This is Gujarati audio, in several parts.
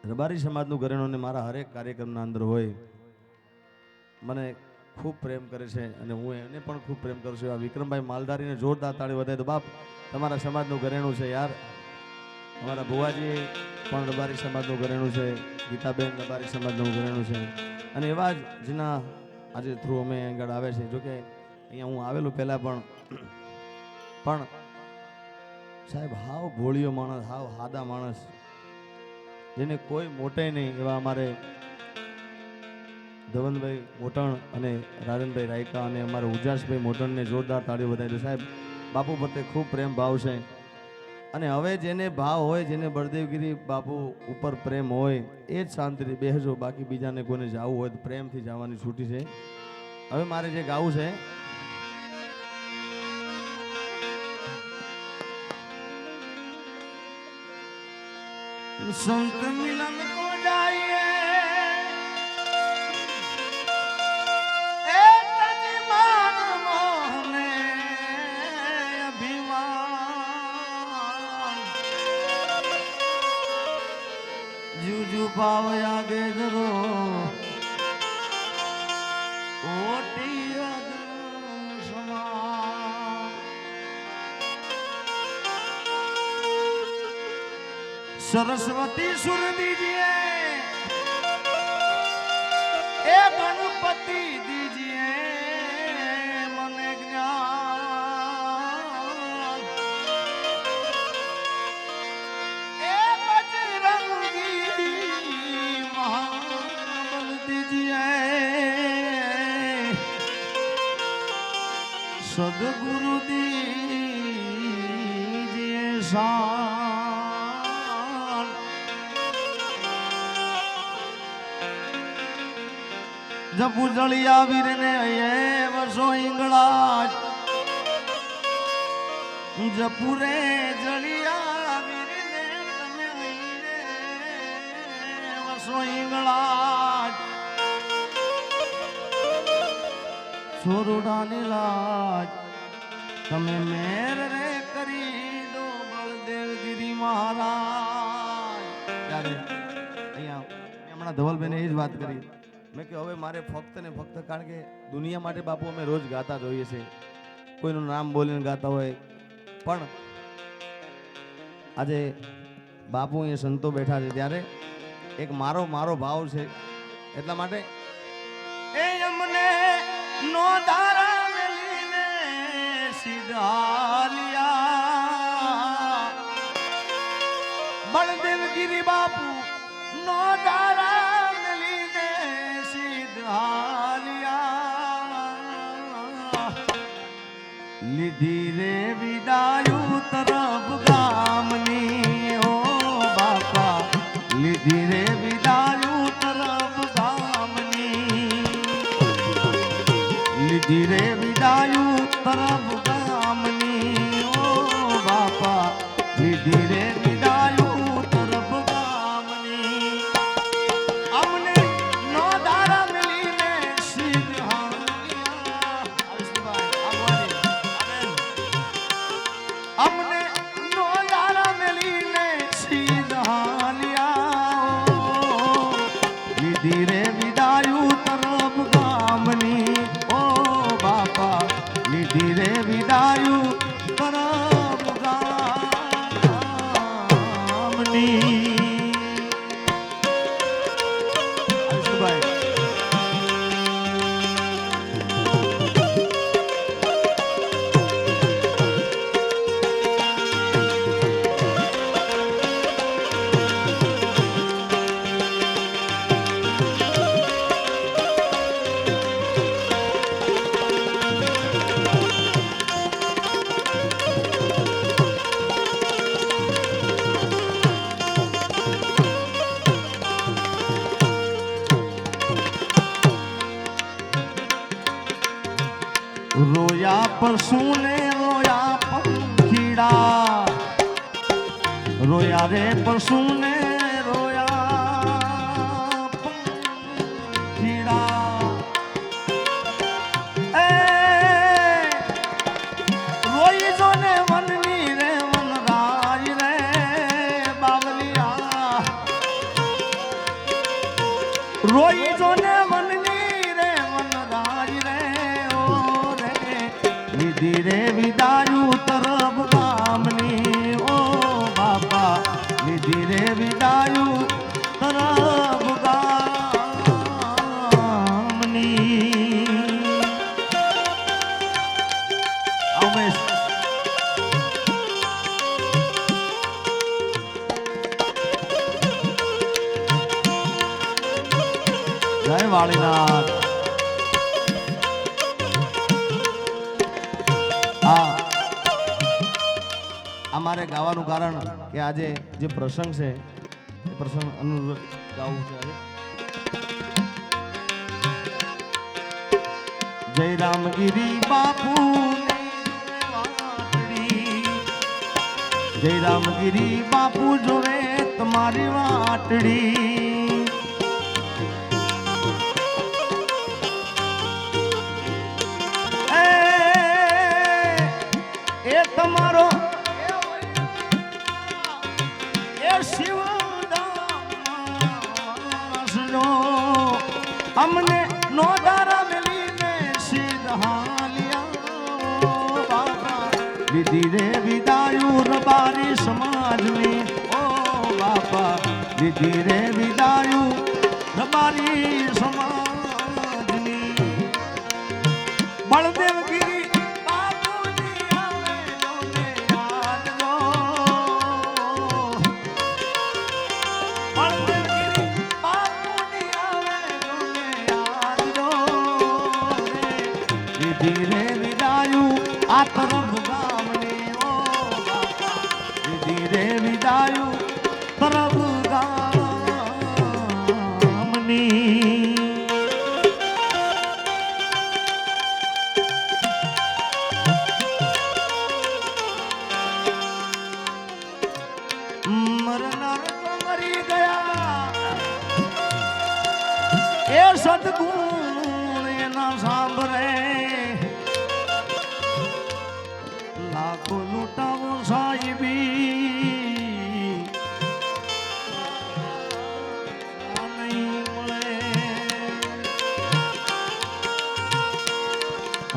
રબારી સમાજનું ઘરેણું ને મારા હરેક કાર્યક્રમના અંદર હોય, મને ખૂબ પ્રેમ કરે છે અને હું એને પણ ખૂબ પ્રેમ કરું છું. આ વિક્રમભાઈ માલધારીને જોરદાર તાળી વધાય તો બાપ તમારા સમાજનું ઘરેણું છે યાર. અમારા ભુવાજી પણ રબારી સમાજનું ઘરેણું છે, ગીતાબેન રબારી સમાજનું ઘરેણું છે અને એવા જ જેના આજે થ્રુ અમે આગળ આવે છે. જોકે અહીંયા હું આવેલું પહેલાં પણ સાહેબ હાવ ભોળિયો માણસ, હાવ સાદા માણસ, જેને કોઈ મોટે નહીં એવા અમારે ધવનભાઈ મોટણ અને રાજનભાઈ રાયકા અને અમારે ઉજાસભાઈ મોટણને જોરદાર તાળીઓ વધારી દો. સાહેબ બાપુ પ્રત્યે ખૂબ પ્રેમ ભાવ છે અને હવે જેને ભાવ હોય, જેને બળદેવગીરી બાપુ ઉપર પ્રેમ હોય એ જ શાંતિથી બેસજો. બાકી બીજાને કોઈને જવું હોય તો પ્રેમથી જવાની છૂટી છે. હવે મારે જે ગાવું છે સંત મિલન કો જાઈએ જુજુ પાવ આગે જરો ઓટી સમા સરસ્વતી સુર દીजिए એ ગણપતિ દીजिए મને જ્ઞાન એ બજરંગી મહાબલ દીजिए સદગુરુ દીजिए શાન जब जलिया वीर ने ये वर्षो इंगला जपूरे जलिया वीर ने तमे वर्षो इंगला छोरुडा ने लाज तमे मेर रे करी दो बलदेवगिरी महाराज. ત્યારે અહીંયા હમણાં ધવલબેને એ જ વાત કરી. મેં કે હવે મારે ફક્ત ને ફક્ત, કારણ કે દુનિયા માટે બાપુ અમે રોજ ગાતા જોઈએ છે, કોઈનું નામ બોલીને ગાતા હોય, પણ આજે બાપુ અહીંયા સંતો બેઠા છે ત્યારે એક મારો ભાવ છે એટલા માટે એ અમને નો ધારા મેલીને સીધાલિયા બળદેવગીરી બાપુ નો ધારા લીધી રે વિદાયું તરફ ગામની ઓ બાપા, લીધી રે વિદાયું તરફ ગામની, લીધી રે વિદાયું તરફ ગામની ઓ બાપા, લીધી રે વિદાયું તરફ ગામની. અમને નો ધારા મિલીને અમને નો યારા મેલીને સીધાલિયા લીધી રે વિદાયું તરફ ગામની ઓ બાપા, લીધી રે વિદાયું તરફ ગામની. રોયા પશુને રોયા પંખીડા, રોયા રે પશુને રોયા પંખીડા. એ રોઈ જો ને વનની રે વનરાજ રે બાવલિયા રોઈ જોને વનની રે વનરાજ રે ઓ રે લીધી રે વિદાયું તરફ ગામની ઓ બાપા લીધી રે વિદાયું તરફ ગામની ઉમેશ જય વાળીનાથ હા અમારે ગાવાનું કારણ કે આજે જે પ્રસંગ છે એ પ્રસંગ અનુરૂપ ગાવું છે આજે જય રામગીરી બાપુ જય રામગીરી બાપુ જોવે તમારી વાટડી તમારો એ શિવદાસ નો અમને નો દારા મેલીને સીધાલિયા બાપા લીધી રે વિદાયું રબારી સમાજની ઓ બાપા લીધી રે વિદાયું રબારી સમાજની બળદેવગીરી ધીરે વિદાયું આ તરફ ગામની ઓ બાપા ધીરે વિદાયું તરફ ગામની મરનાર તો મરી ગયા એ સદગુણ એના સાંભળે લાખો લૂંટાવો સાહેબી નહીં મળે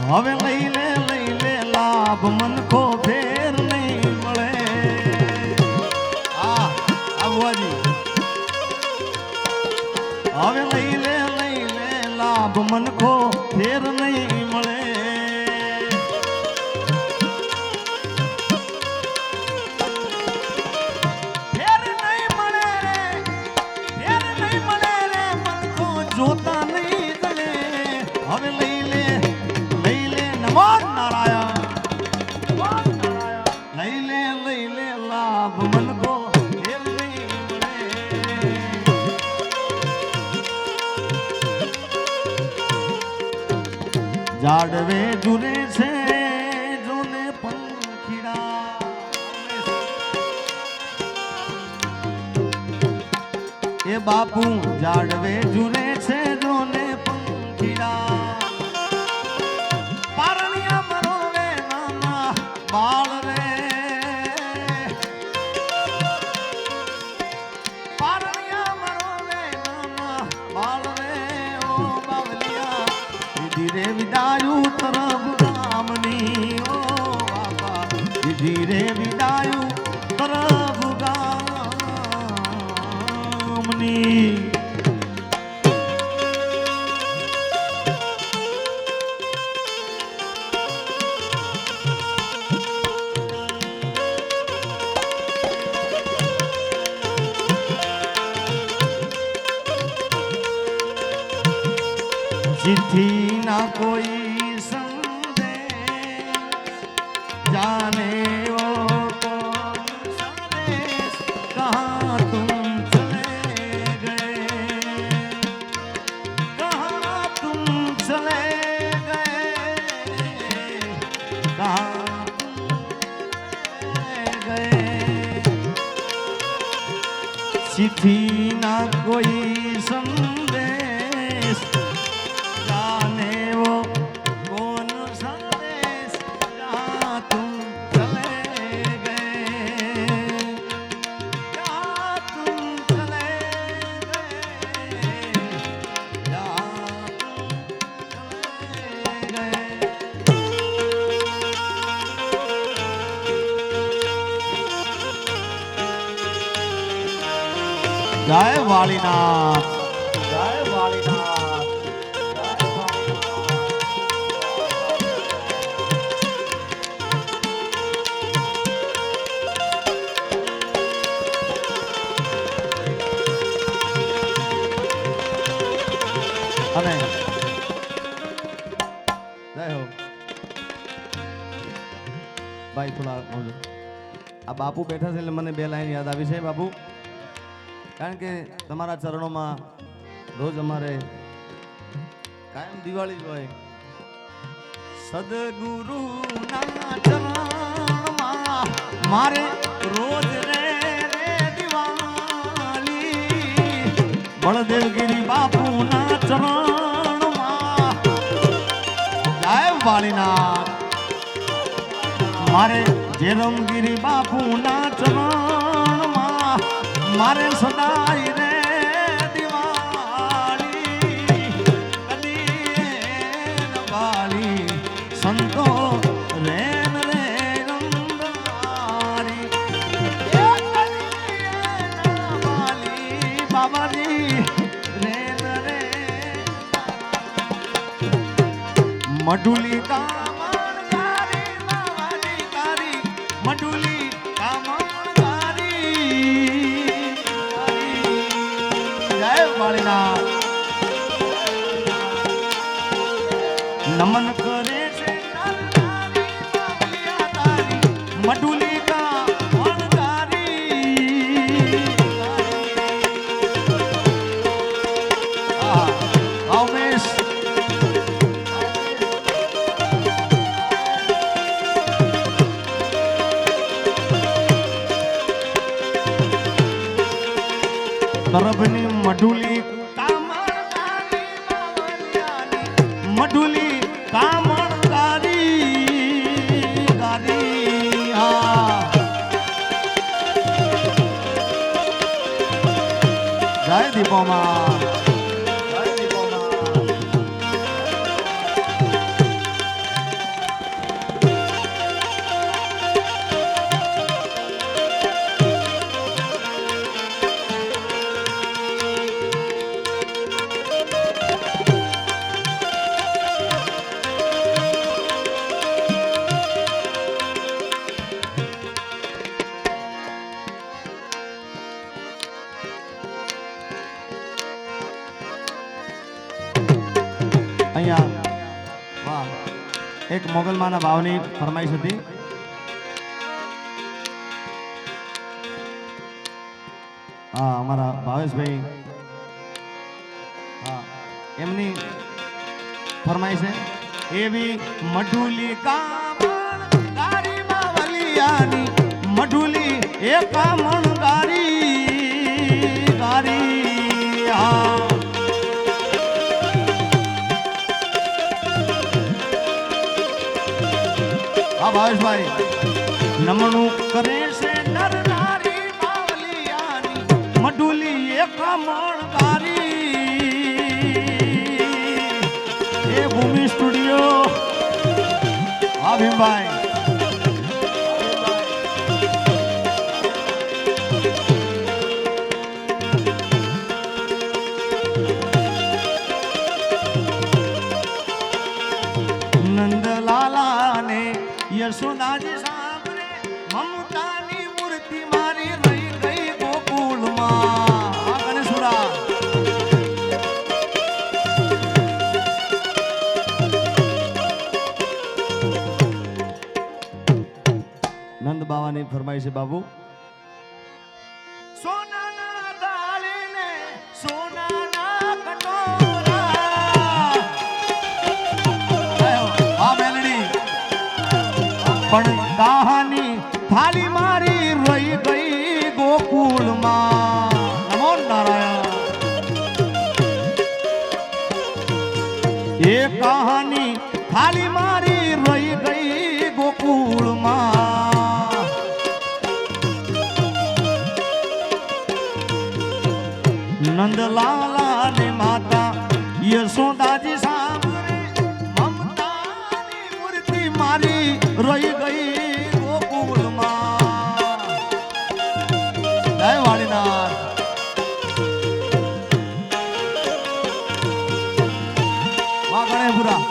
હવે લઈ લે લાભ મનખો ફેર નહીં મળે હા આવવાજી હવે લઈ લે લાભ મનખો ફેર નહીં મળે જોતા નહીં તને હવે લઈ લે નમો નારાયણ લઈ લે લાભ મનકો ફેર નહીં મળે જાડવે જુરે છે જોને પંખીડા એ બાપુ જાડવે જુરે છે જોને પંખીડા પારણિયા મરો રે નાના બાળ રે પારણિયા મરો રે નાના બાળ રે ઓ બાવલિયા ધીરે વિદાયું તરફ ગામની ઓ બાપા ધીરે વિદાયું તરફ ગામની चिट्ठी ना कोई संदेश जाने वो कौन संदेश कहाँ तुम चले गए कहाँ तुम चले गए कहाँ तुम गए चिट्ठी ना कोई संदेश જય વાળીનાથ, જય વાળીનાથ. અને જય હો ભાઈ થોડા બોલો. આ બાપુ બેઠા છે એટલે મને બે લાઈન યાદ આવી છે બાપુ, કારણ કે તમારા ચરણોમાં રોજ અમારે કાયમ દિવાળી જ હોય. સદગુરુ ના ચરણમાં મારે રોજ રે દિવાળી, બળદેવગીરી બાપુ ના ચરણમાં જય વાળીનાથ. મારે જેરમગીરી બાપુ ના ચરણમાં મારે સદાય રે દિવાળી, કદી વાળી સંતો રેન રે રંગારી, વાલી બાબાજી રેન રે મઢુલી કામણગારી બાબાજી તારી મઢુલી કામણગારી. જય વાળીનાથ. નમન કરે છે મઢુલી કામણગારી. અમેશ તરફની મઢુલી કામણગારી બાવળિયાની મઢુલી કામણગારી ગારી. જય દીપોમાં, જય દીપોમાં. અહીંયા વાહ એક મોગલમાના ભાવની ફરમાઈશ હતી. હા અમારા ભાવેશભાઈ, હા એમની ફરમાઈશ છે. એવી મઢુલી કામણગારી બાવળિયાની મઢુલી એ કામણગારી ગારી. હા ભાવેશભાઈ નમણું કરે છે નર નારી બાવળિયાની મઢુલી એ કામણગારી. એ ભૂમિ સ્ટુડિયો. હા ભીમભાઈ. નંદલાલા ને યશોદાજી સાંભળે મમતાની મૂર્તિ મારી રહી ગઈ ગોકુળમાં. આ ગણેશુરા નંદ બાવાની ફરમાઈ છે બાબુ. સોનાના દાળીને સોનાના કટોરા. આ મેલડી પણ કહાની થાલી મારી રહી ગઈ ગોકુળમાં. નમો નારાયણ. એ કહાની થાલી મારી રહી ગઈ ગોકુળમાં. નંદલાલા ને માતા યશોદાજી સાંભળે મમતાની મૂર્તિ મારી રહી ગઈ ગોકુળમાં. જય વાળીનાથ. પૂરા.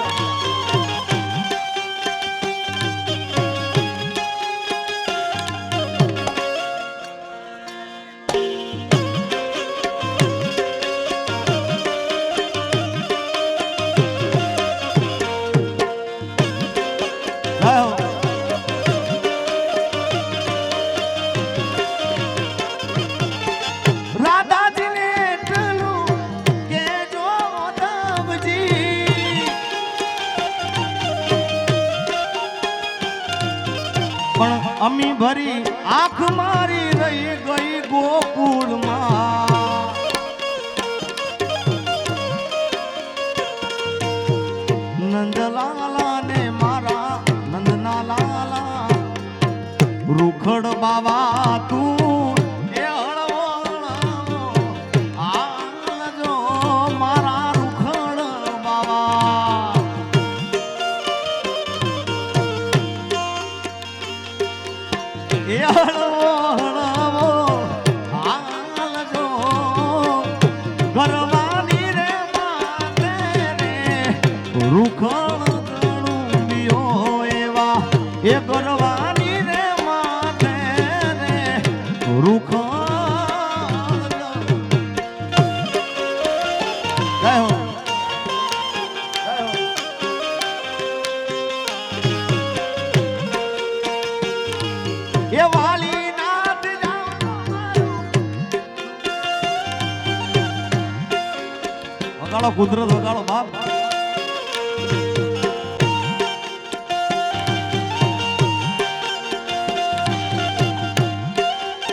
અમી ભરી આંખ મારી રહી ગઈ ગોકુળમાં. નંદલાલા ને મારા નંદના લાલા રૂખડ બાવા તું એ હળવો હળવો આલજો મારા રૂખડ બાવા. એ હળવો હળવો હાલજો ગરવાની રે માતે રે રૂખડ તણુંબીઓ એવા એ ગરવાની રે માતે રે રૂખડ. જય હો. એ વાલી નાથ વગાડો કુદરત વગાડો બાપ.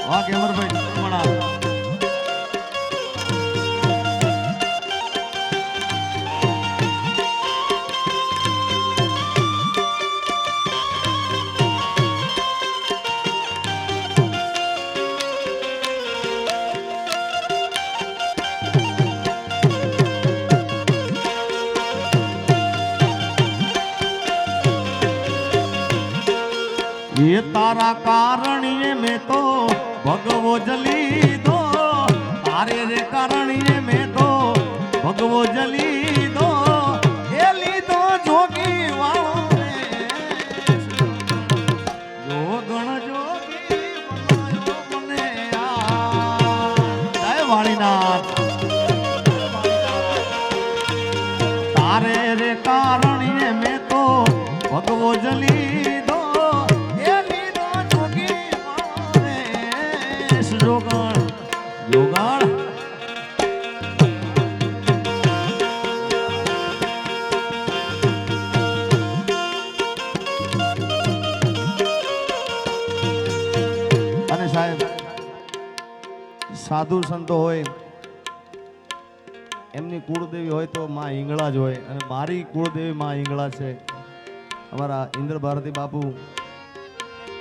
વાહ કેમરભાઈ મણા. ये तारा कारणिये में तो भगवो जली दो. तारे रे कारणिये में तो भगवो जली दो. ये ली दो जोगी वालो रे जो गण जोगी बनायो मने आ. जय वाणीनाथ. तारे रे कारणिये में तो भगवो जली યોગાળ. અને સાહેબ સાધુ સંતો હોય એમની કુળદેવી હોય તો માં હિંગળા જ હોય. અને મારી કુળદેવી માં હિંગળા છે. અમારા ઇન્દ્ર ભારતી બાપુ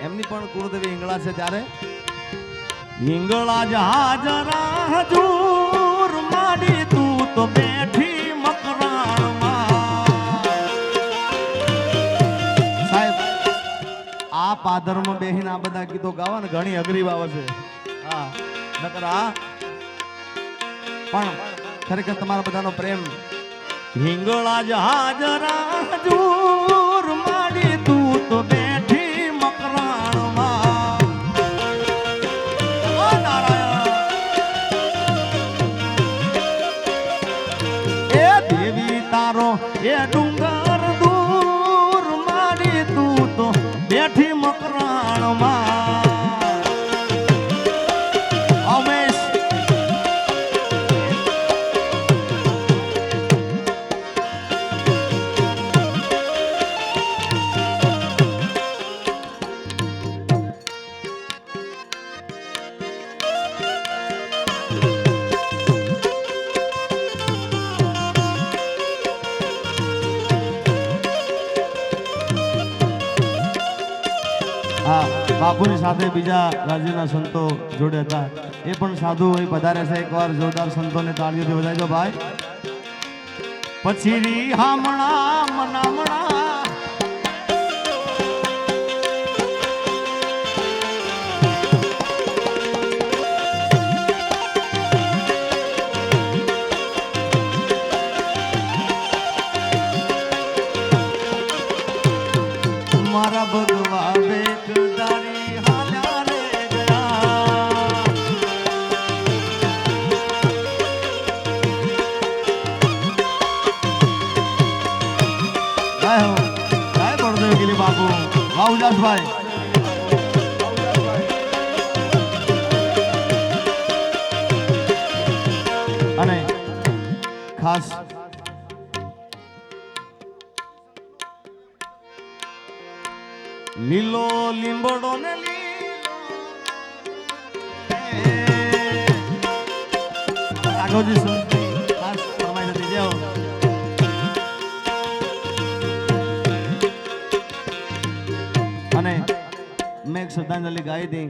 એમની પણ કુળદેવી હિંગળા છે. ત્યારે હિંગળા જહાજરા હજૂર માડી તું તો બેઠી મકરાણમાં. સાહેબ આ પાદરમાં બેહીને આ બધા ગીતો ગાવા ને ઘણી અઘરી બાબત છે. હા નકર આ પણ ખરેખર તમારા બધાનો પ્રેમ. હિંગળા જહાજરા હજૂર માડી તું તો બેઠી મકરાણમાં. એ ડુંગર દૂર મારી તું તો બેઠી મકરાણમાં. અમેશ બાપુની સાથે બીજા રાજ્યના સંતો જોડે હતા. એ પણ સાધુ હોય પધારે છે. એકવાર જોરદાર સંતોને તાળીઓથી વધાવજો ભાઈ. પછી રી હામણા મનામણા વાહ ઉજાસભાઈ. અને ખાસ લીલો લીંબડો ને આગોજી સુનતી ખાસ ફરમાઈ નથી જેવો અને મેં એક શ્રદ્ધાંજલિ ગાઈ હતી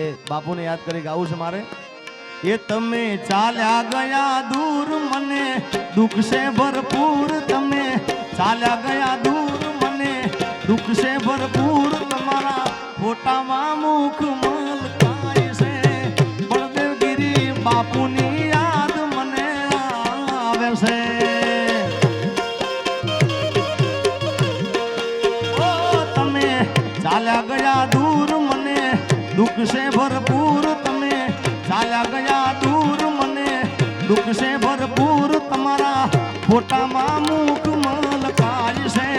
એ બાપુને યાદ કરી ગાવું છે મારે. એ તમે ચાલ્યા ગયા દૂર મને દુઃખ છે ભરપૂર, તમે ચાલ્યા ગયા દૂર મને દુઃખ છે ભરપૂર, તમારા ફોટામાં મુખ મલકાય છે, બળદેવગીરી બાપુની યાદ મને આવે છે. ઓ તમે ચાલ્યા ગયા દૂર મને દુઃખ છે ભરપૂર, તમે ચાલ્યા ગયા દૂર મને દુઃખ છે ભરપૂર, તમારા ફોટામાં મુખ મલકાય છે.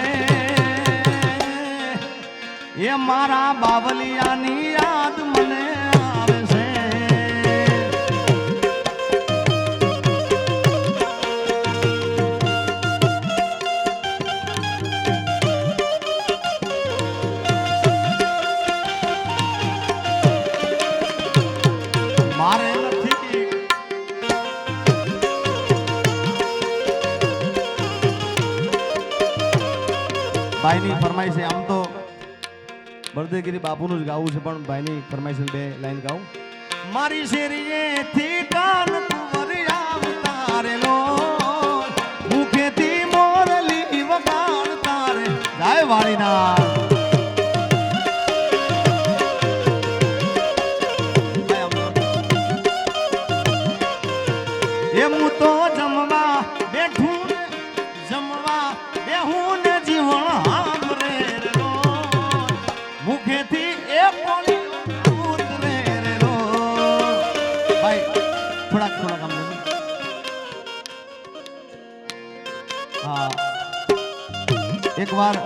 એ મારા બાવલિયાની યાદ મને આવે છે. મારે નથી ભાઈની ફરમાઈશ છે. આમ તો બળદેવગીરી બાપુનું જ ગાવું છે પણ ભાઈની ફરમાઈશ બે લાઈન ગાઉં. મારી શેરીએથી કાન કુંવર આવતારેલો, મુખેથી મોરલી વગાડતા રે જય વાળીના. એમ તો જમવા બેઠું જમવા બેહું ને જીવન હામરે રો, મુખેથી એ પોણી ઉતરે રો. ભાઈ થોડાક આમ હા એકવાર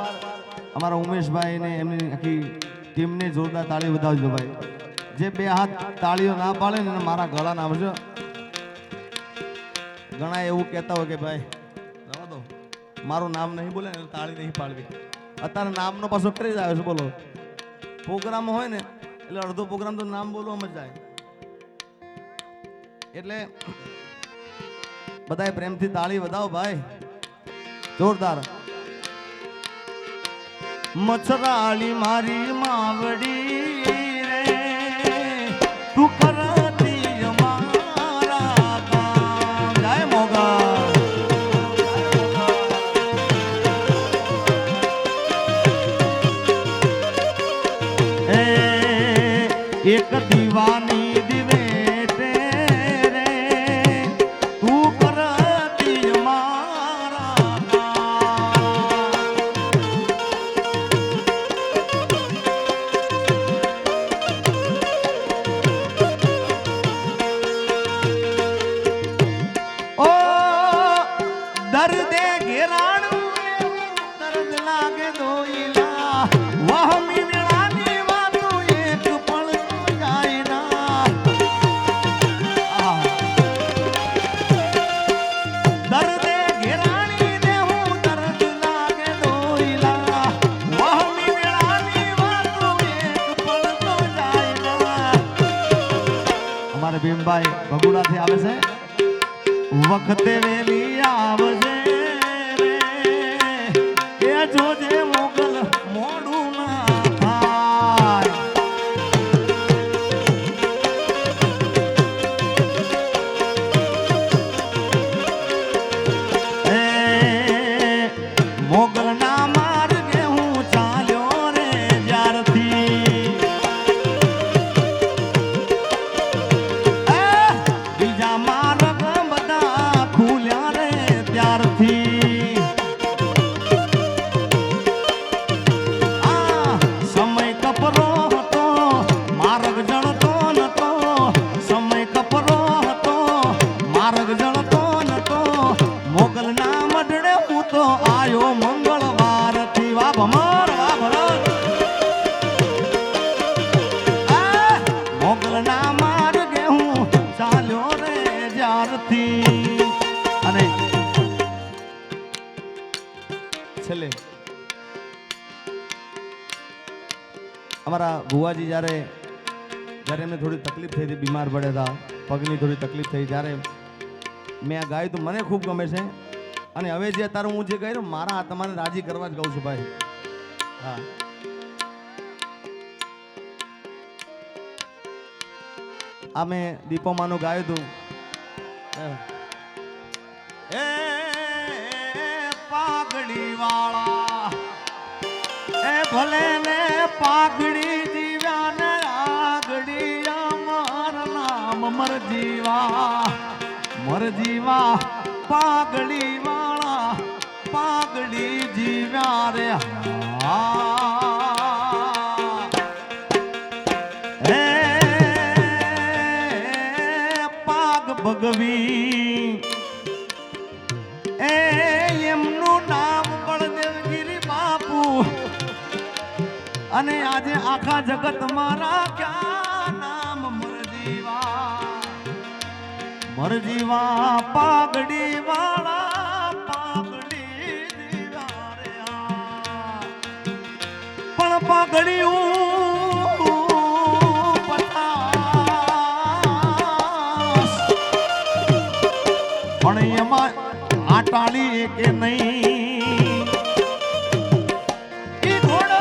અમારા ઉમેશભાઈ ને એમની આખી ટીમને જોરદાર તાળી વધાવજો ભાઈ. જે બે હાથ તાળીઓ ના પાડે ને મારા ગળા ના આવજો. ઘણા એવું કહેતા હોય કે ભાઈ રવા દો મારું નામ નહીં બોલે ને તાળી નહીં પાડવી. અત્યારે નામનો પાછો કરી જ આવ્યો છે. બોલો પ્રોગ્રામ હોય ને એટલે અડધો પ્રોગ્રામ તો નામ બોલવામાં જ જાય. એટલે બધાએ પ્રેમથી તાળી વધાવો ભાઈ જોરદાર. મચ્છરાળી મારી માવડી રે તું કરતી અમારા કામ જય મોગા. એક દીવાની દિવે રે તું કરતી અમારા ઓ દર્દે ઘેરાણું દર્દ લાગે દોઈલા વહમી વેળાની વાતું એક પળ જાય ના. દર્દે ઘેરાણી દેહું દર્દ લાગે દોઈલા વહમી વેળાની વાતું એક પળ તો જાય ના. અમારે ભીમભાઈ ભગુડાથી આવે છે. વખતે વેલી આવજે રે એ જોજે મોગલ મોડું ના થાય. એ મોગલ ના માર્ગે હું ચાલ્યો રે જ્યારથી બીજા માર્ગ બધા ખુલ્યા રે ત્યારથી. સમય કપરો હતો માર્ગ જણતો નતો, સમય કપરો હતો માર્ગ જણતો નતો, મોગલ ના મઢડે હું તો આયો મંગળવાર થી. વાહ ભમર વાહ આરતી અને છેલ્લે અમારા ભુવાજી જ્યારે એમને થોડી તકલીફ થઈ હતી, બીમાર પડ્યા હતા, પગની થોડી તકલીફ થઈ, જ્યારે મેં આ ગાયું તો મને ખૂબ ગમે છે. અને હવે જે અત્યારે હું જે ગાયું મારા આત્માને રાજી કરવા જ ગાઉં છું ભાઈ. હા, આ મેં દીપોમાનું ગાયું હતું. એ પાઘડી વાળા એ ભલે ને પાઘડી જીવ્યા ને આગડી અમાર નામ મરજીવા પાઘડી વાળા પાઘડી જીવ્યા રે. હે પાગ ભગવી એ એમનું નામ બળદેવગીરી બાપુ. અને આજે આખા જગત મારા ક્યાં નામ મરજીવા પાઘડી વાળા પાઘડી જીવા રે. પણ પાઘડી પણ એમાં આટાળી કે નહીં. ઈ ઘોડો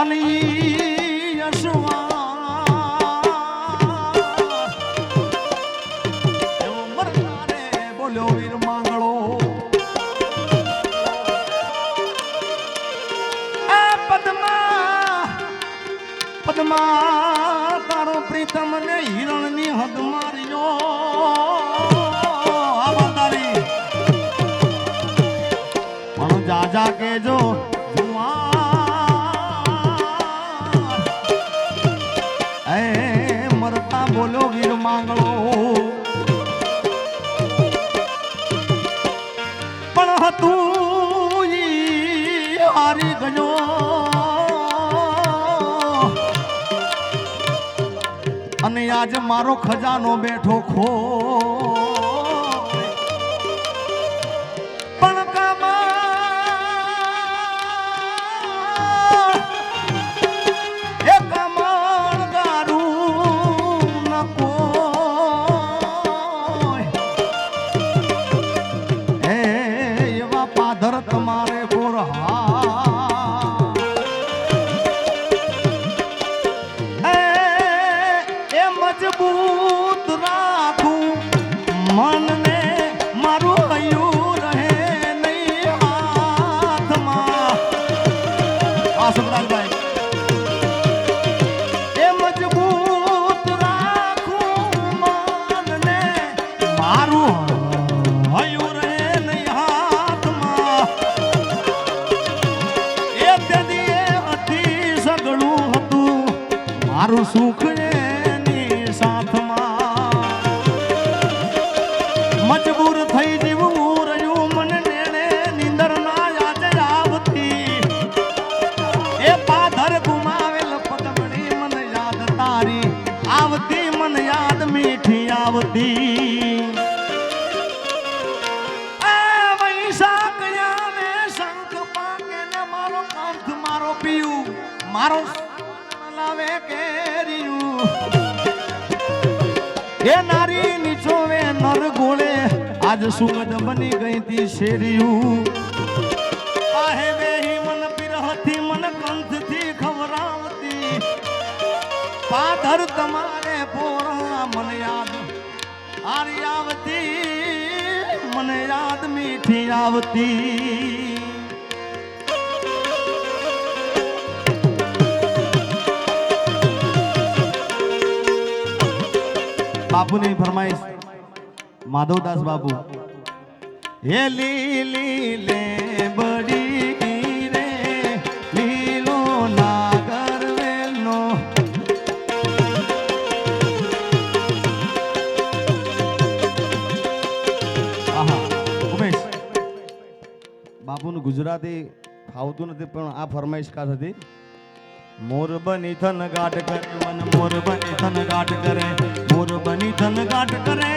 અને બોલ્યો વીર માંગળો પદ્મા તારો પ્રીતમ ને હિરણ ની હદ માર્યો. પણ જાજા કેજો મરતા બોલો વીર માંગળો. પણ હતું હારી ગયો અને આજ મારો ખજાનો બેઠો ખો. પણ તમારે એ મજબૂત રાખું મનને મારું હૈયું રહે નહીં હાથમાં. આ સબરાજભાઈ એ મજબૂત રાખું મનને મારું હૈયું રહે નહીં હાથમાં. એ તેથી અતિ સગળું હતું મારું સુખ એની સાથમાં. મજબૂર થઈ જીવું રહ્યું મને નેણે નીંદર ના યાદ આવતી. એ પાધર ગુમાવેલ પદમણી મને યાદ તારી આવતી, મને યાદ મીઠી આવતી. મારો પીયું મારો લાવે કેરિયું એ નારી નીચોવે નર ગોળે આજ સુગંધ બની ગઈ તી શેરિયું. આહે બેહી મન પીરહથી મન કંઠથી ખવરાવતી. પાધર તમારે પોરા મન યાદ આરી આવતી, મને યાદ મીઠી આવતી. બાપુની ફરમાઈશ માધવદાસ બાપુ. હે લીલી લે બડી રે લીલો નાગર વેલનો. ઉમેશ બાપુનું ગુજરાતી ફાવતું નથી પણ આ ફરમાઈશ ખાસ હતી. મોર બની થન ગાટ કરે મન મોર બની થન ગાટ કરે મોર બની થન ગાટ કરે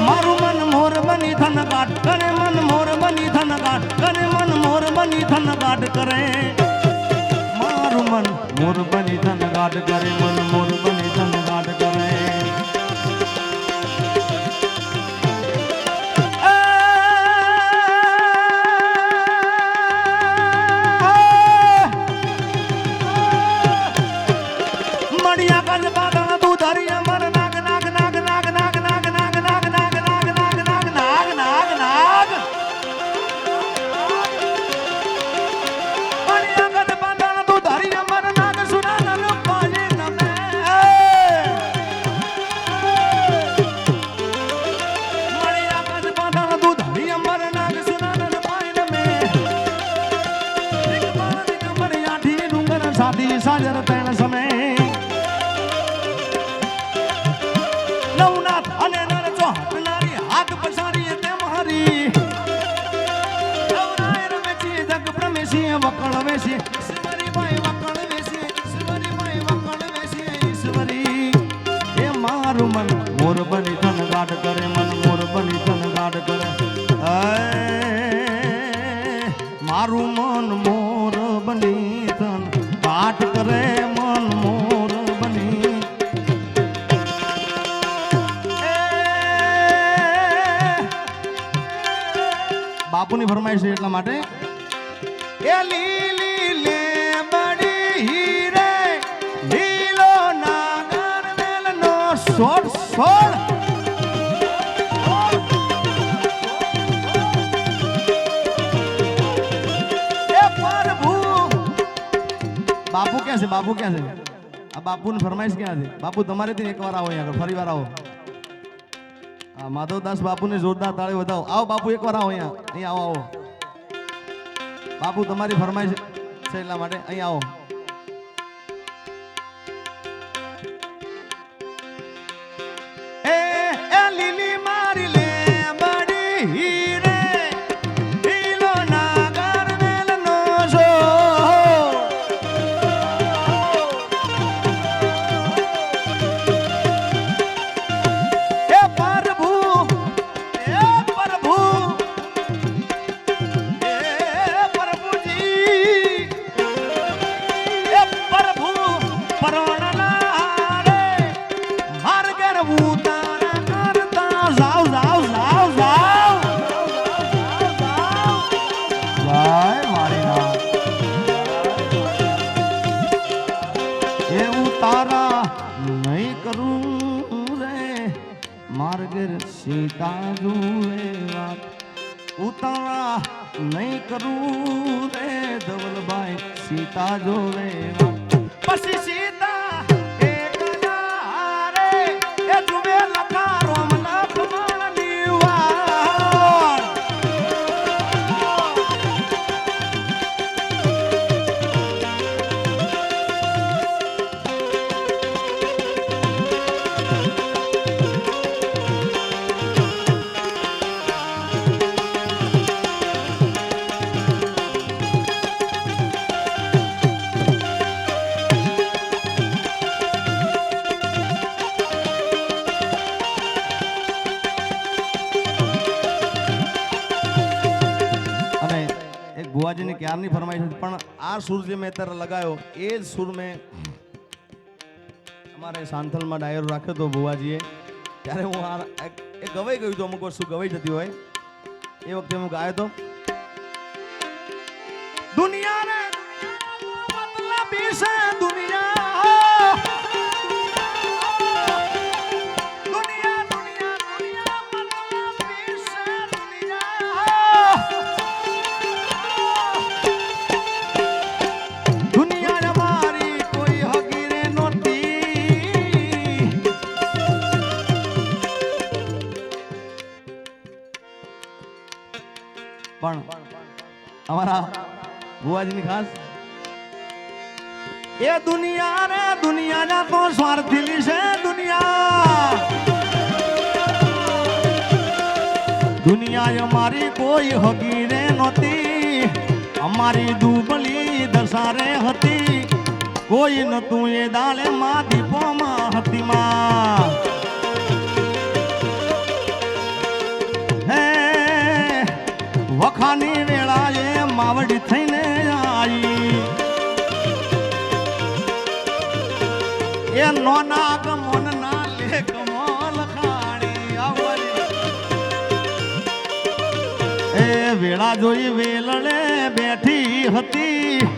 મારું મન મોર બની થન ગાટ કરે મન મોર બની થન ગાટ કરે મન મોર બની થન ગાટ કરે મારું મન મોર બની થન ગાટ કરે મન મોર બની થન ગાટ કરે साजर तेण समय नवनाथ अने नर चौहाट नारी हाथ पसारी ते मारी नवरायर वेची जग प्रमेशी वकल वेशी ईश्वरी भाई वकल वेशी ईश्वरी भाई वकल वेशी ईश्वरी ए मारू मन मोर बनी थन गाट करे मन मोर बनी थन गाट करे मारू मन मोर बनी थन गाट करे मन मोर बनी બાપુની ફરમાઈશ છે એટલા માટે એ લીલી લે બડી હીરે લીલો નાગર મેલનો સોડ સોડ बापू क्या से बापू क्या से अब बापू ने फरमाइश क्या है बापू तुम्हारे दिन एक बार आओ यहाँ फरी बार आओ माधवदास बापू ने जोरदार ताली बताओ आओ बापू एक बार आओ यहाँ आओ आओ बापू तुम्हारी फरमाइश से એટલા માટે અહીં आओ ए ए લીલી મારી લે બડી હીરે હીલો નાગર મેલનો જો सीता जुए उतारा नहीं करूं रे धवल भाई सीता जोवे पसी सीता एक रे ए जुवे लखा रोमनाथ मानिवा बुआजी ने क्यार नहीं फरमाई पण आ सुर जे मैं तर लगायो ए सुर में हमारे सांथल में डायरो राख्यो तो बुआजीए त्यारे हूँ एक गवाई गयु तो अमुक वस्तु गवाई जती होय ए वखते हूँ गायो तो दुनिया ने मतलबी से दुनिया પણ અમારા બુઆજીની ખાસ એ દુનિયા રે દુનિયાના તો સ્વાર્થીલી છે દુનિયા દુનિયા અમારી કોઈ હગી રે નહોતી મારી દુબળી દસારે હતી કોઈ નતું એ દાળે માં દીપોમાં હતી માં હે વખાની વેળાએ માવડી થઈને આવી એ નોના ગમોન ના લેખ મોલ ખાણી આવરી એ વેળા જોઈ વેલણે બેઠી હતી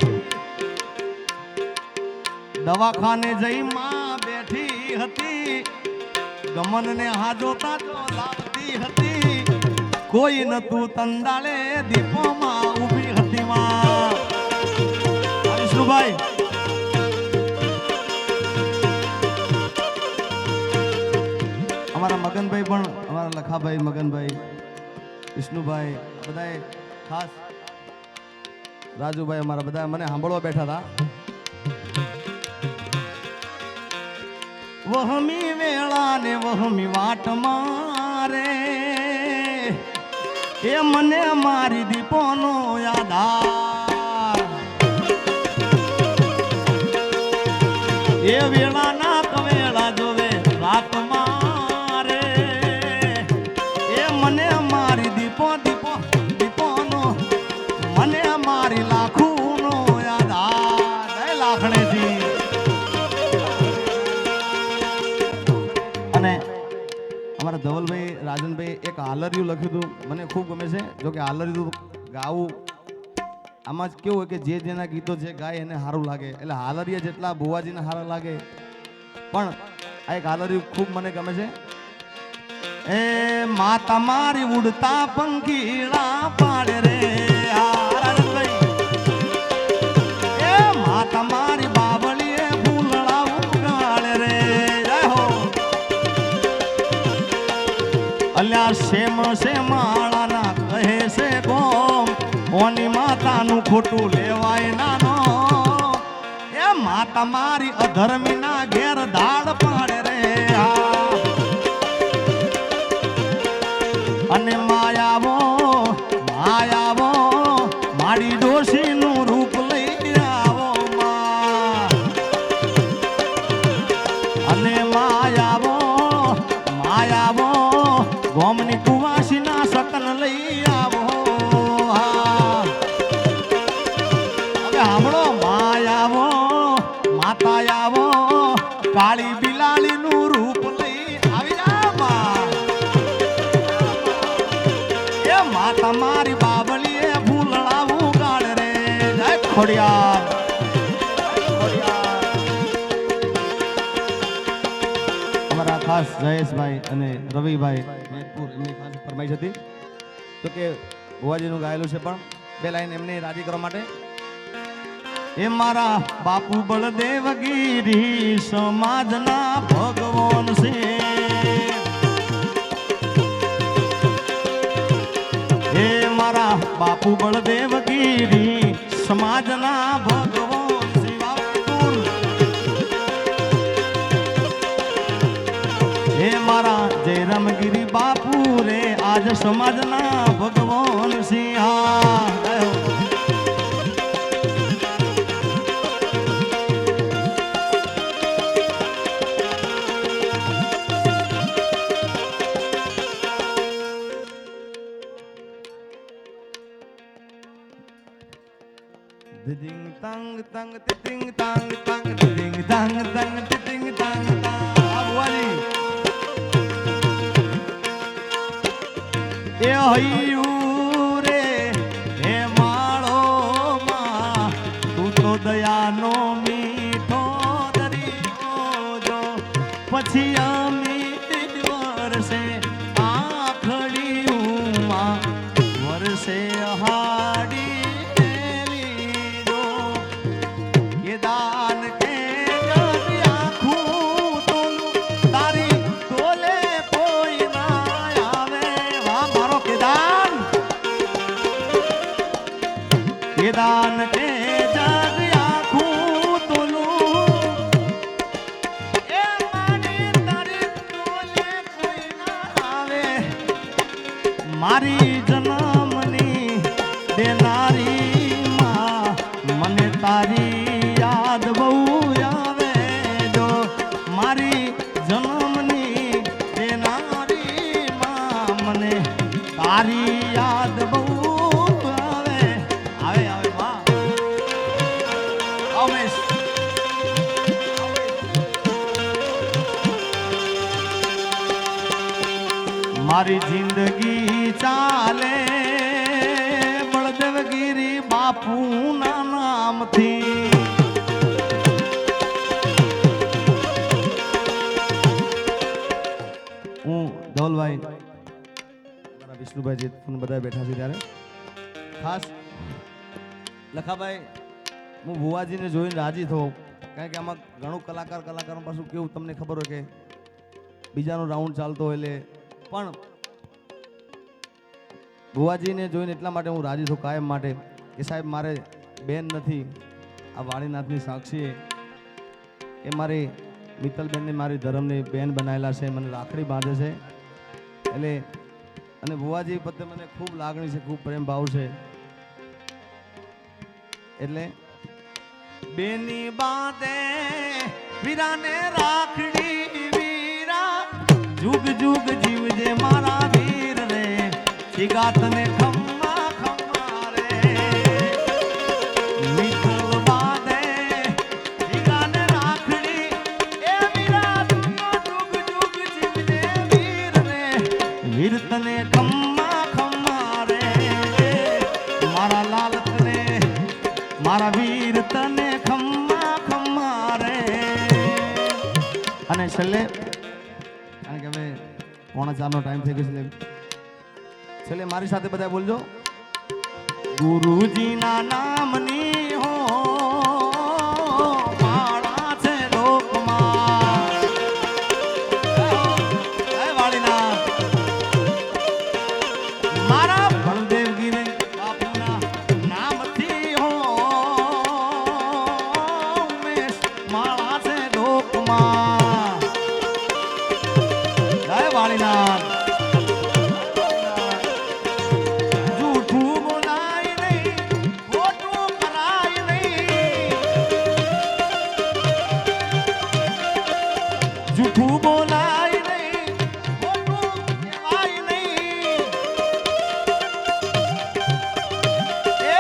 દવાખાને જઈ માં બેઠી હતી ગમન ને હાજોતા તો લાવતી હતી કોઈ નતું તંદાળે દીપોમાં ઊભી હતી માં વિષ્ણુભાઈ અમારા મગનભાઈ પણ અમારા લખાભાઈ મગનભાઈ વિષ્ણુભાઈ બધાએ ખાસ રાજુભાઈ અમારા બધા મને સાંભળવા બેઠા હતા વહમી વેળા ને વહમી વાટ મારે એ મને મારી દીપોનો યાદ એ વેળાના કવેળા જોવે રાત મારે એ મને મારી દીપો દીપો દીપોનો મને મારી લાખુનો યાદ લાખણેથી અને અમારા ધવલભાઈ રાજનભાઈ એક હાલરિયું લખ્યું હતું મને ખૂબ ગમે છે જો કે હાલરિયું ગાવું આમાં જ કેવું હોય કે જે જેના ગીતો જે ગાય એને સારું લાગે એટલે હાલરિયા જેટલા ભુવાજીને સારા લાગે પણ આ એક હાલરિયું ખૂબ મને ગમે છે એ મા તમારી ઉડતા પંખીડા પાડે રે રાજનભાઈ એ મા તમારી બાબલીએ ફૂલડા ઉગાડે રે જય હો અલ્યા શેમ શેમાળાના કહે છે ગોમ ઓની માતાનું ખોટું લેવાય નાનો એ માતા મારી અધર્મીના ઘેર ધાડ પાડે રે અને માયાવો માયાવો મારી ડોશીનું રૂપ લઈ આવો અને માયાવો માયાવો ગોમની કુવાસીના સકન લઈ આવો હવે સાંભળો માયાવો માતા આવો કાળી બિલાડીનું રૂપ લઈ આવી જા એ માતા મારી બાબલીએ ફૂલડાવું ગાળ રે જય ખોડિયાર અમારા ખાસ જયેશભાઈ અને રવિભાઈ મેદપુર એમની ખાસ ફરમાઈશ હતી તો કે ભુવાજીનું ગાયેલું છે પણ બે લાઈન એમને રાજી કરવા માટે એ મારા બાપુ બળદેવગીરી સમાજના ભગવાન છે હે મારા બાપુ બળદેવગીરી સમાજના ભગવાન શિવાપુર હે મારા જયરામગીરી બાપુ રે આજ સમાજના ભગવાન Sinha Ding tang tang ting tang tang ding tang tang ting tang tang Abwali E hayu re he maalo ma tu to dayano મીઠો દરિયો જો પછી અમી વરસે આખડી ઉમા વરસે હાડી દાન કે જગ આખું તારી યાદ બહુ આવે જો મારી જન્મની દેનારી માં મને તારી યાદ બહુ આવે આવે આવે વાહ અમેશ મારી જિંદગી ચાલે બળદેવગીરી બાપુના નામથી હું ધવલભાઈ મારા વિષ્ણુભાઈ જેતપુર બધા બેઠા છે ત્યારે ખાસ લખાભાઈ હું ભુવાજીને જોઈને રાજી થયો કારણ કે આમાં ઘણું કલાકારો પાછું કેવું તમને ખબર હોય કે બીજાનો રાઉન્ડ ચાલતો હોય એટલે પણ ભુવાજીને જોઈને એટલા માટે હું રાજી છું કાયમ માટે કે સાહેબ મારે બેન નથી આ વાણીનાથની સાક્ષીએ એ મારી મિત્તલબેનને મારી ધર્મની બેન બનાવેલા છે મને રાખડી બાંધે છે એટલે અને ભુવાજી પ્રત્યે મને ખૂબ લાગણી છે ખૂબ પ્રેમ ભાવ છે એટલે બેની બાંધે વીરાને રાખડી વીરા જુગ જુગ જીવજે મારા વીર રે શિગાતને ખમ્મા ખમ્મા રે મિત્તલ બાંધે શિગાને રાખડી એ વીરા જુગ જુગ જીવજે વીર રે વીર તને ખમ્મા ખમ્મા રે મારા લાલ તને મારા વીર તને ખમ્મા ખમ્મા રે અને છેલ્લે કારણ કે હવે 3:45 ટાઈમ થઈ ગયો છે છેલ્લે મારી સાથે બધા બોલજો ગુરુજીના નામની હો માળા છે લોકમાં હે વાળીના મારા બળદેવગીરી બાપુના નામથી હો ઉમેશ માળા છે લોકમાં હે વાળીના જૂઠું બોલાય નહીં ખોટું કહેવાય નહીં એ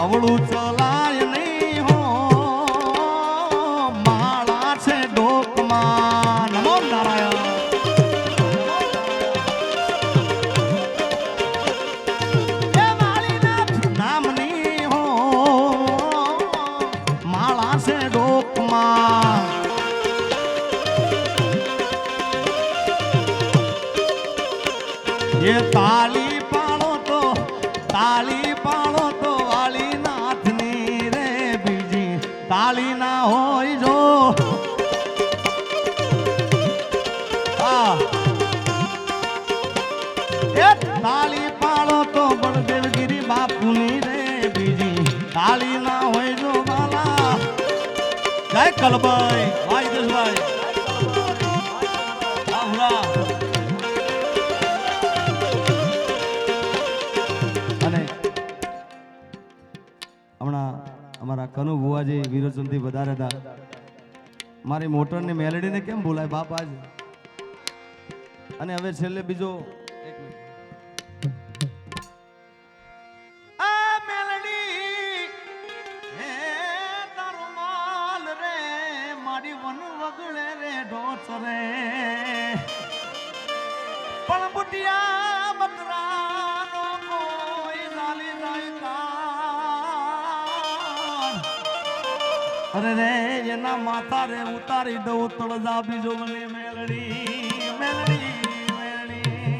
અવળું ચલાય નહીં હો માળા છે ડોકમાં નમો નારાયણ એ વાળીનાથ નામની હો માળા છે ડોકમાં ये ताली पाड़ो तो वाली नाथनी रे बीजी ताली ना होई जो ये ताली पाड़ो तो बलदेवगिरी बापूनी रे बीजी ताली ना होई जो बाला जय कलबाई भाई देशभाई आहुरा અમારા કનુ ભુવાજી વિરોચનથી વધારે હતા મારી મોટરની મેલેડીને કેમ ભૂલાય બાપ આજ અને હવે છેલ્લે બીજો એક આ મેલેડી હે તારો માલ રે મારી વન વગળે રે ઢોચ રે પણ બુટિયા બકરાનો કોઈ ઝાલી જાય અરે રે એના માથા રે ઉતારી દઉં તળજા બીજો મને મેલડી મેલડી મેલડી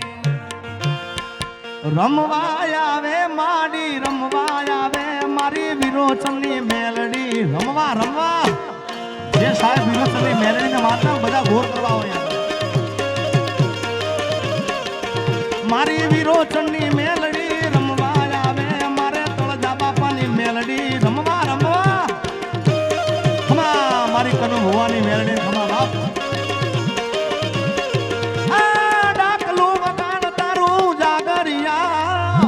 રમવા આવે માડી રમવા આવે મારી વિરોચનની મેલડી રમવા રમવા જે સાહેબ વિરોચનની મેલડીને માતા બધા ઘોર કરવા હોય મારી વિરોચનની મેલડી રમવા આવે મારે તળજા બાપાની મેલડી રમવા રમવા મારી કનુ ભુવાની મેલડી ખમા બાપ આ ડાકલું વગાડ તારું જાગરિયા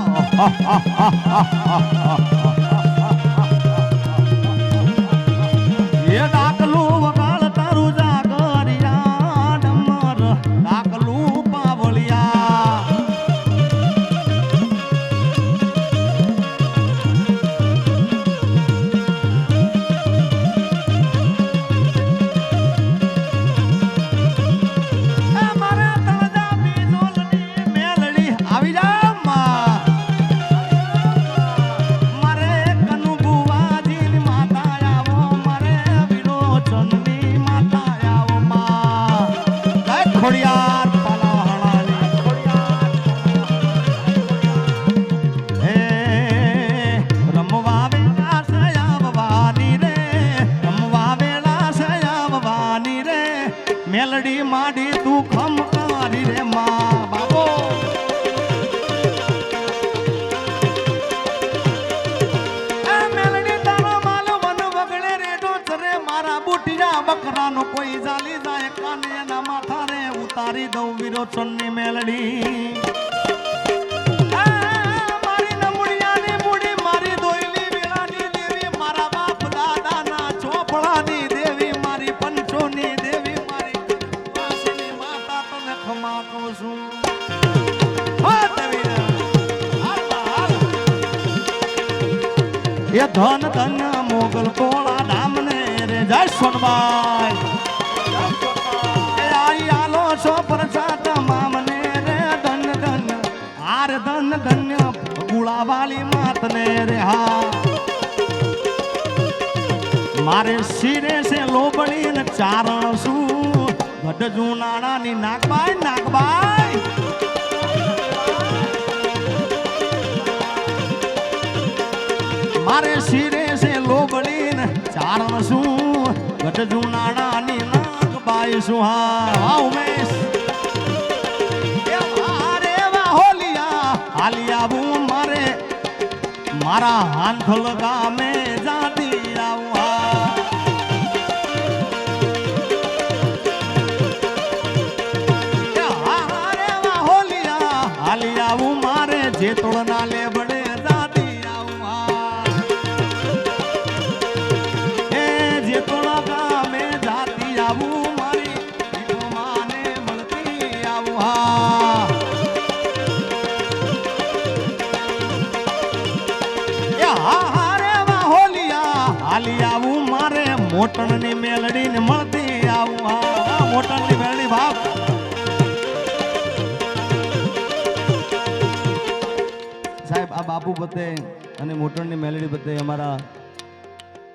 બકરાનો કોઈ જાલી જાય કાને એના માથા રે ઉતારી દઉં વિરોચનની મેલડી મારી નમુડિયાની મુડી મારી દોયલી વેળાની દેવી મારા બાપ દાદાના ચોપડાની દેવી મારી પંચોની દેવી મારી વાસની માતા તને ખમા કહું છું એ ધન ધન મોગલ કોળા ધામને રે જય સોનબાઈ એ આઈ આલો છો પ્રસાદ મામને રે ધન ધન આર ધન ધન્ય ગુળાવાલી માતને રે હા મારે શિરે છે લોબડી ને ચારણ શું ગઢ જુનાણાની નાગબાઈ નાગબાઈ મારે શિરે છે લોબડીન ચારણ શું ગઢ જુનાણાની નાગબાઈ શું હા ઉમેશ એ મારે હોલિયા હાલિયા બું મારે મારા હાંથલ ગામે જાતી આવું હારે હોલિયા હાલિયા બું મારે જેતોળ ના લેબડે જાતી આવું મોટણ ની મેલડી ને મળતી આવું મોટણ ની મેલડી બાપ સાહેબ આ બાપુ બતે અને મોટણ ની મેલડી બતે અમારા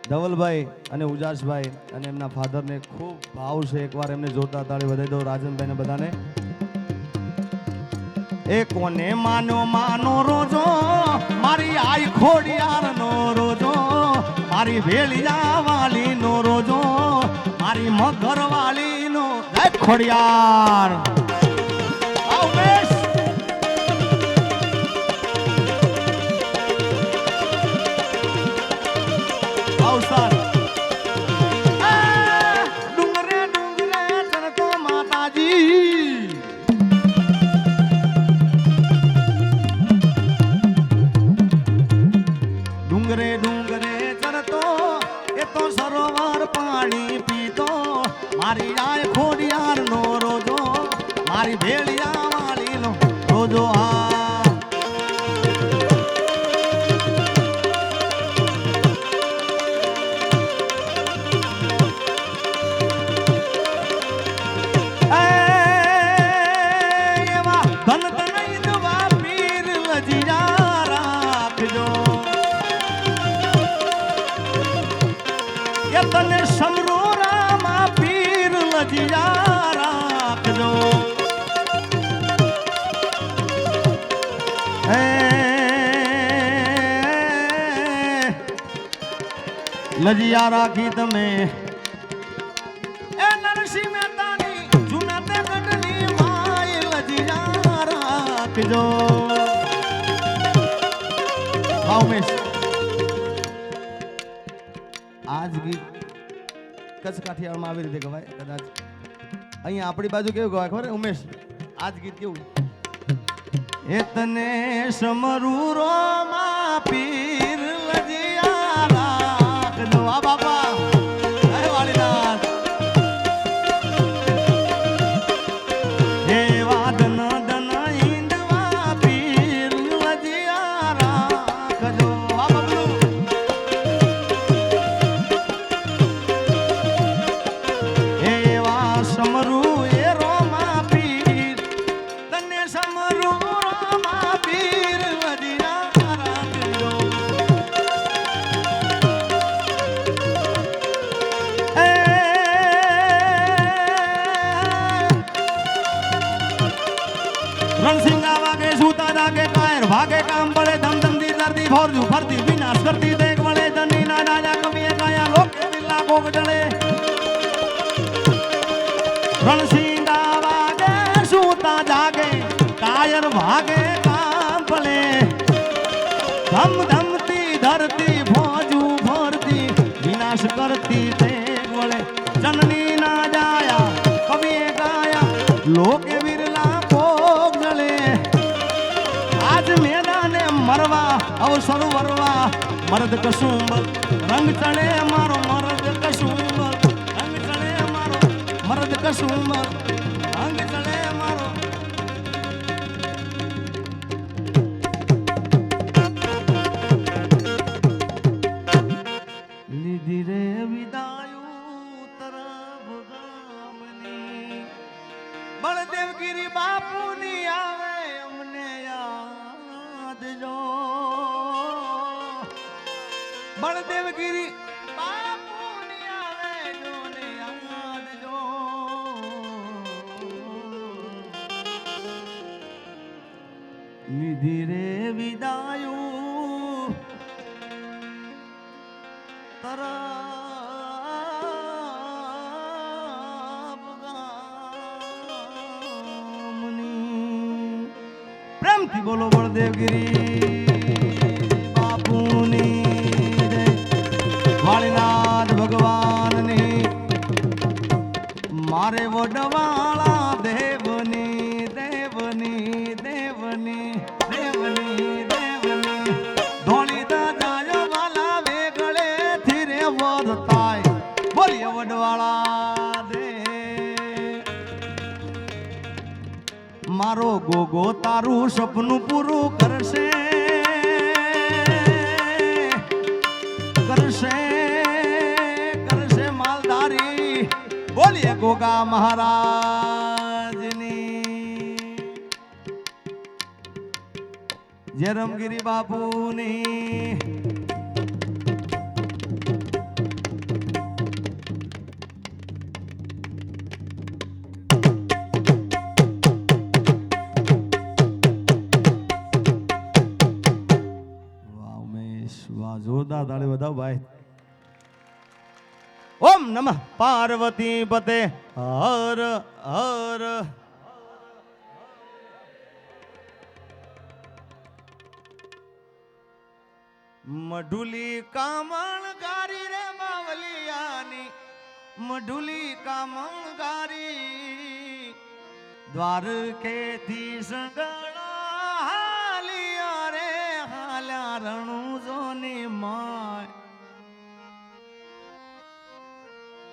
ધવલભાઈ અને ઉજાસભાઈ અને એમના ફાધર ને ખૂબ ભાવ છે એકવાર એમને જોરદાર તાળી વધાવી દો રાજનભાઈ ને બધાને એ કોને માનો માનો રોજો મારી આઈ ખોડિયાર નો રોજો મારી ભેળિયા વાલી નો રોજો મારી મગર વાલી નો ખોડિયાર ડુંગરે ડુંગરે ચરતો માતાજી ડુંગરે ડુંગરે ચરતો એ તો સરોવર પાણી પીતો મારી આય ખોડિયાર નો રોજો મારી ભેળિયા વાળી નો રોજો તને સમરોરામાં પીર લજિયા રાખજો લજિયા રાખી તમે એ નરસિંહ મહેતાની જુનાતે ગઢની માય લજિયા રાખજો ઉમેશ આજ ગીત કચ્છ કાઠિયાવાડમાં આવી રીતે ગવાય કદાચ અહીંયા આપણી બાજુ કેવું ગવાય ખબર ઉમેશ આજ ગીત કેવું એ તને સમરૂરો માં પીર લજિયા રાખજો આ બાપા હે વાલીનાથ હે વાદન દન ઈંદવા પીર લજિયા રાખજો આ બાપુ સમરૂ એ રોમા પીર તને સમરૂ રોમા પીર લજિયા રાખજો રણસિંગા વાગે સૂતા જાગે કાયર ભાગે કામ પડે ધમ ધમતી દર્દી ફોરજુ ફરતી વિનાશ કરતી દેખ વળે ધની ના રાજા કવિએ ગાયા લોકે બિલ્લા કોક જડે રણસિંગા વાગે સૂતા જાગે કાયર ભાગે કામ પડે ધમ ધમતી ધરતી ફોજુ ફરતી વિનાશ કરતી દેખ વળે જનની મરદ કસુંબર રંગ ચડે મારો મરદ કસુંબર રંગ ચડે મારો મરદ કસુંબર રંગ ચડે મારો લીધી રે વિદાયું તરફ ગામની બળદેવગીરી બાપુની આવે અમને યાદ જો બળદેવગીરી બાપુની આવે જોને યાદ જો લીધી રે વિદાયું પ્રેમથી બોલો બળદેવગીરી બાપુની વાળીનાથ ભગવાનની મારે વડવાળા દેવની દેવની દેવની દેવની દેવની ધોળી દાદાયો વાલા વેગળે થી રે વધતાય બોલીએ વડવાળા દે મારો ગોગો તારું સપનું પૂરું કરશે કરશે કરશે માલધારી બોલીએ ગોગા મહારાજની જરમગીરી બાપુની જોરદાર તાળી બતાવો ભાઈ ઓમ નમઃ પાર્વતી પતે હર હર મઢુલી કામણ ગારી રે માવલિયાની મઢુલી કામણ ગારી દ્વારકેથી સંગણા હાલિયા રે હાલ્યા રણું જોની માય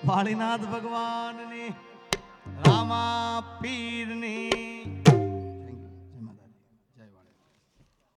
વાળીનાથ ભગવાનની રામા પીરની